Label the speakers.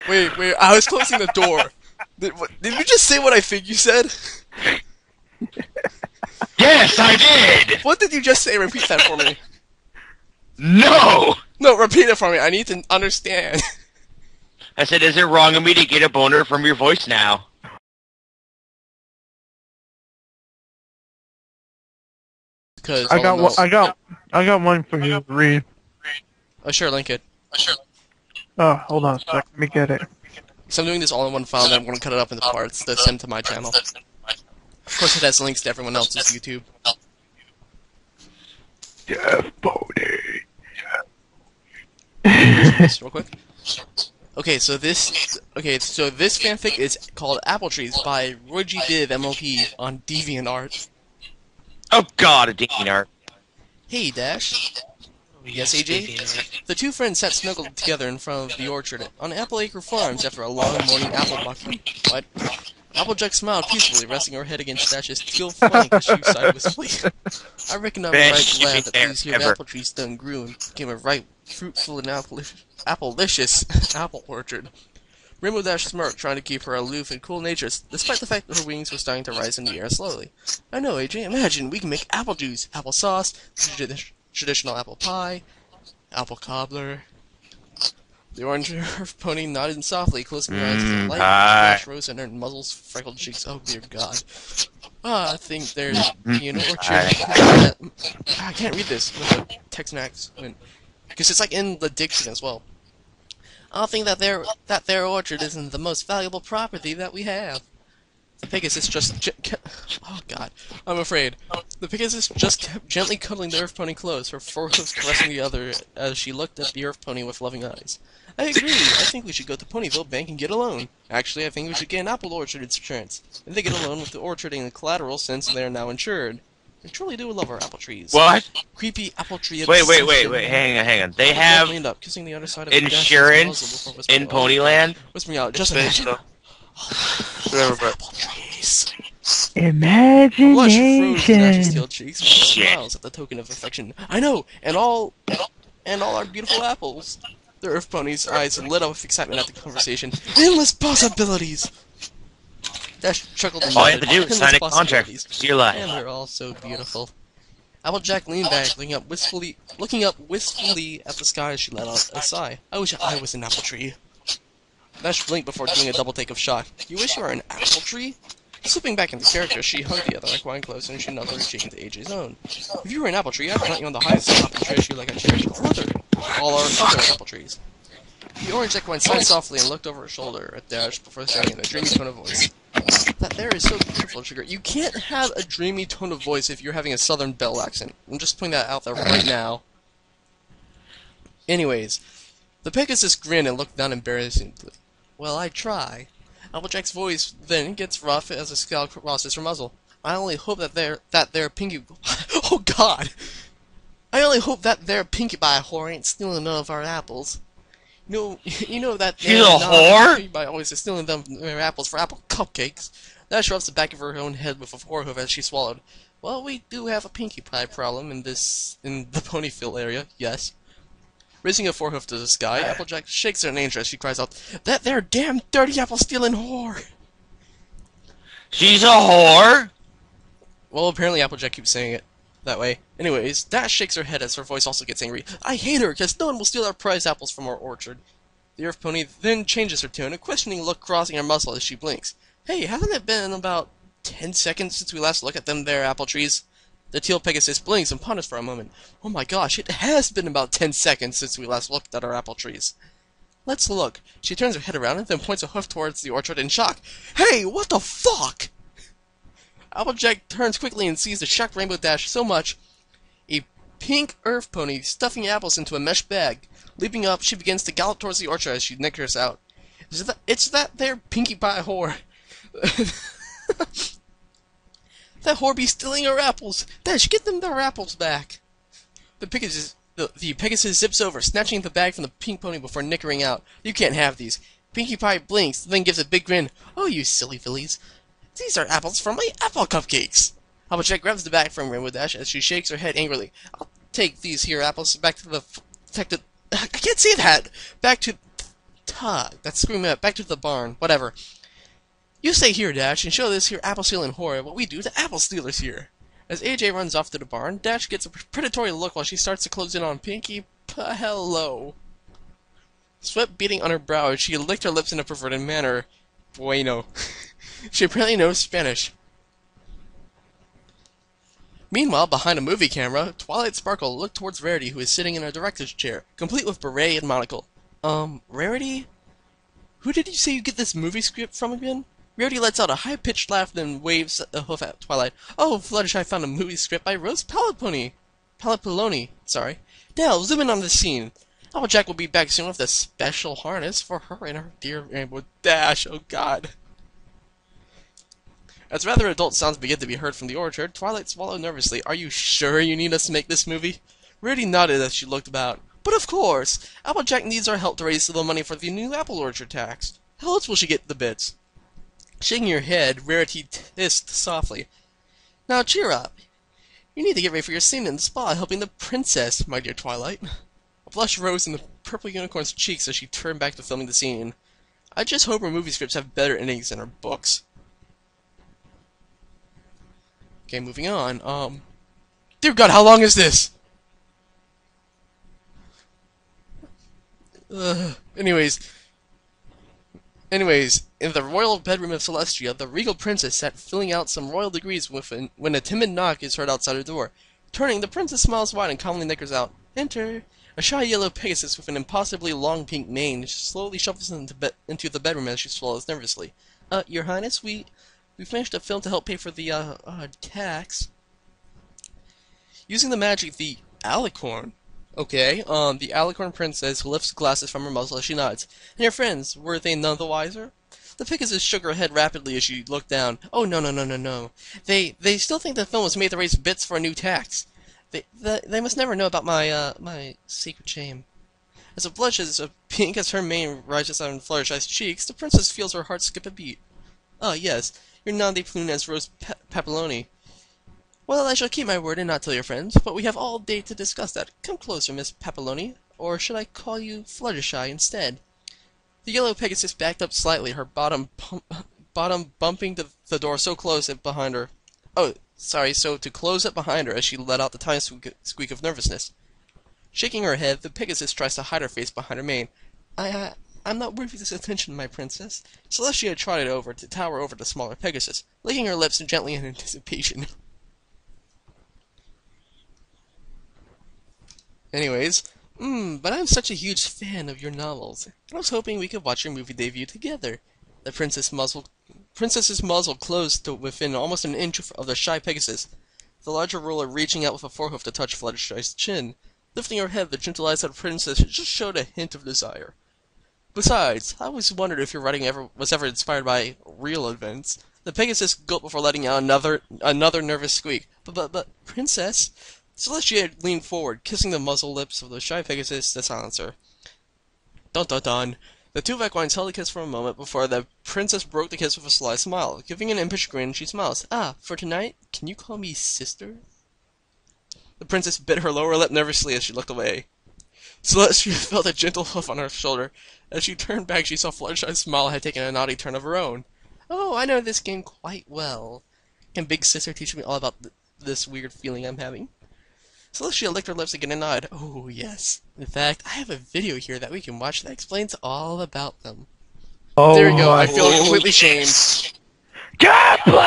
Speaker 1: Wait, I was closing the door. Did you just say what I think you said?
Speaker 2: Yes, I did!
Speaker 1: What did you just say? Repeat that for me.
Speaker 2: No!
Speaker 1: No, repeat it for me. I need to understand.
Speaker 2: I said, is it wrong of me to get a boner from your voice now?
Speaker 1: Because
Speaker 3: I got one for you to read.
Speaker 1: Oh, sure, link it.
Speaker 3: Oh, hold on a sec. Let me get it.
Speaker 1: So I'm doing this all in one file, then I'm going to cut it up into parts to send to my channel. Of course, it has links to everyone else's YouTube.
Speaker 3: Death Pony.
Speaker 1: Just real quick. Okay, so this fanfic is called Apple Trees by Roy G. Div MLP on DeviantArt.
Speaker 2: Oh god, a DeviantArt.
Speaker 1: Hey, Dash. Yes, AJ? The two friends sat snuggled together in front of the orchard on Appleacre Farms after a long morning apple bucking. What? Applejack smiled peacefully, resting her head against Dash's teal flank as she sighed wistfully. I reckon I'm right glad that these here apple trees done grew and became a right fruitful and apple-licious apple orchard. Rainbow Dash smirked, trying to keep her aloof and cool nature, despite the fact that her wings were starting to rise in the air slowly. I know, AJ. Imagine we can make apple juice, apple sauce, traditional apple pie, apple cobbler. The orange pony nodded softly, closing her eyes to the light flash rose in her muzzle's freckled cheeks. Oh dear God! I think there's an orchard. I can't read this with a Texan accent because it's like in the diction as well. I think that their orchard isn't the most valuable property that we have. The Pegasus just oh God, I'm afraid. The Pegasus just kept gently cuddling the Earth Pony close, her forehoofs caressing the other as she looked at the Earth Pony with loving eyes. I agree. I think we should go to Ponyville Bank and get a loan. Actually, I think we should get an apple orchard insurance. And they get a loan with the orchard and the collateral since they are now insured. We truly do love our apple trees.
Speaker 2: What?
Speaker 1: Creepy apple tree.
Speaker 2: Wait, hang on. They have
Speaker 1: up, kissing the other side of
Speaker 2: insurance in Ponyland?
Speaker 1: Whispering out, just a apple trees.
Speaker 3: Imagination.
Speaker 1: Dash's teal cheeks and smiles at the token of affection. I know, and all our beautiful apples. The Earth Pony's eyes lit up with excitement at the conversation. Endless possibilities! Dash chuckled and
Speaker 2: all you have to do is sign a contract. See your life.
Speaker 1: And they're all so beautiful. Applejack leaned back, looking up wistfully at the sky as she let out a sigh. I wish I was an apple tree. Dash blinked before doing a double take of shock. You wish you were an apple tree? Slipping back into character, she hugged the other equine close and she nuzzled her cheek into AJ's own. If you were an apple tree, I'd plant you on the highest top and cherish you like I cherish all our other apple trees. The orange equine sighed softly and looked over her shoulder at Dash before saying in a dreamy tone of voice, "That there is so beautiful, Sugar. You can't have a dreamy tone of voice if you're having a Southern Belle accent. I'm just putting that out there right now." Anyways, the Pegasus grinned and looked down embarrassingly. Well, I try. Applejack's voice then gets rough as a scowl crosses her muzzle. I only hope that their Pinkie... Oh, God! I only hope that their Pinkie Pie whore ain't stealing none of our apples. You know that...
Speaker 2: She's a whore?
Speaker 1: Pinkie Pie always is stealing their apples for apple cupcakes. Dash rubs the back of her own head with a forehoof as she swallowed. Well, we do have a Pinkie Pie problem in the Ponyville area, yes. Raising a forehoof to the sky, Applejack shakes her in anger as she cries out, "That there damn dirty apple-stealing whore!"
Speaker 2: She's a whore?
Speaker 1: Well, apparently Applejack keeps saying it that way. Anyways, Dash shakes her head as her voice also gets angry. I hate her, because no one will steal our prize apples from our orchard. The Earth Pony then changes her tone, a questioning look crossing her muzzle as she blinks. Hey, hasn't it been about 10 seconds since we last looked at them there apple trees? The teal Pegasus blinks and ponders for a moment. Oh my gosh, it has been about 10 seconds since we last looked at our apple trees. Let's look. She turns her head around and then points a hoof towards the orchard in shock. Hey, what the fuck? Applejack turns quickly and sees the shocked Rainbow Dash so much. A pink Earth Pony stuffing apples into a mesh bag. Leaping up, she begins to gallop towards the orchard as she nickers out. It's that there Pinkie Pie whore. That whore be stealing our apples! Dash, get them their apples back! The Pegasus zips over, snatching the bag from the pink pony before nickering out. You can't have these. Pinkie Pie blinks, then gives a big grin. Oh, you silly fillies. These are apples from my apple cupcakes! Applejack grabs the bag from Rainbow Dash as she shakes her head angrily. I'll take these here apples back to the... I can't say that! Back to Tug. That's screaming out. Back to the barn. Whatever. You stay here, Dash, and show this here apple-stealing horror what we do to apple stealers here. As AJ runs off to the barn, Dash gets a predatory look while she starts to close in on Pinkie Pie. Hello. Sweat beating on her brow as she licked her lips in a perverted manner. Bueno. She apparently knows Spanish. Meanwhile, behind a movie camera, Twilight Sparkle looked towards Rarity, who is sitting in a director's chair, complete with beret and monocle. Rarity? Who did you say you get this movie script from again? Rarity lets out a high-pitched laugh, then waves a hoof at Twilight. Oh, Fluttershy found a movie script by Rose Palapoloni. Sorry. Now, zoom in on the scene. Applejack will be back soon with a special harness for her and her dear Rainbow Dash. Oh, God. As rather adult sounds begin to be heard from the orchard, Twilight swallowed nervously. Are you sure you need us to make this movie? Rarity nodded as she looked about. But of course! Applejack needs our help to raise the money for the new apple orchard tax. How else will she get the bits? Shaking her head, Rarity hissed softly. Now cheer up. You need to get ready for your scene in the spa helping the princess, my dear Twilight. A blush rose in the purple unicorn's cheeks as she turned back to filming the scene. I just hope her movie scripts have better endings than her books. Okay, moving on. Dear God, how long is this? Anyways, in the royal bedroom of Celestia, the regal princess sat filling out some royal degrees when a timid knock is heard outside her door. Turning, the princess smiles wide and calmly nickers out. Enter! A shy yellow Pegasus with an impossibly long pink mane slowly shuffles into the bedroom as she swallows nervously. Your Highness, we finished a film to help pay for the, tax. Using the magic of the alicorn. Okay, the alicorn princess lifts glasses from her muzzle as she nods. And your friends, were they none the wiser? The Pegasus shook her head rapidly as she looked down. Oh, no. They still think the film was made to raise bits for a new tax. They must never know about my secret shame. As a blush as pink as her mane rises on Fluttershy's cheeks, the princess feels her heart skip a beat. Oh, yes, your nom de plume as Rose Papilloni. Well, I shall keep my word and not tell your friends, but we have all day to discuss that. Come closer, Miss Papilloni, or should I call you Fluttershy instead? The yellow Pegasus backed up slightly, her bottom bumping the door so close it behind her. Oh, sorry, so to close it behind her as she let out the tiny squeak of nervousness. Shaking her head, the Pegasus tries to hide her face behind her mane. I'm not worthy of this attention, my princess. Celestia trotted over to tower over the smaller Pegasus, licking her lips gently in anticipation. Anyways, but I'm such a huge fan of your novels. I was hoping we could watch your movie debut together. The princess's muzzle closed to within almost an inch of the shy Pegasus, the larger ruler reaching out with a forehoof to touch Fluttershy's chin. Lifting her head, the gentle eyes of the princess just showed a hint of desire. Besides, I always wondered if your writing was ever inspired by real events. The Pegasus gulped before letting out another nervous squeak. But, Princess... Celestia leaned forward, kissing the muzzle lips of the shy Pegasus to silence her. Dun dun dun. The two equines held a kiss for a moment before the princess broke the kiss with a sly smile. Giving an impish grin, she smiles. For tonight, can you call me sister? The princess bit her lower lip nervously as she looked away. Celestia felt a gentle hoof on her shoulder. As she turned back, she saw Fluttershy's smile had taken a naughty turn of her own. Oh, I know this game quite well. Can Big Sister teach me all about this weird feeling I'm having? Celestia licked her lips again and nodded. Oh, yes. In fact, I have a video here that we can watch that explains all about them.
Speaker 3: Oh,
Speaker 1: there you go. I feel completely shamed.
Speaker 3: God bless!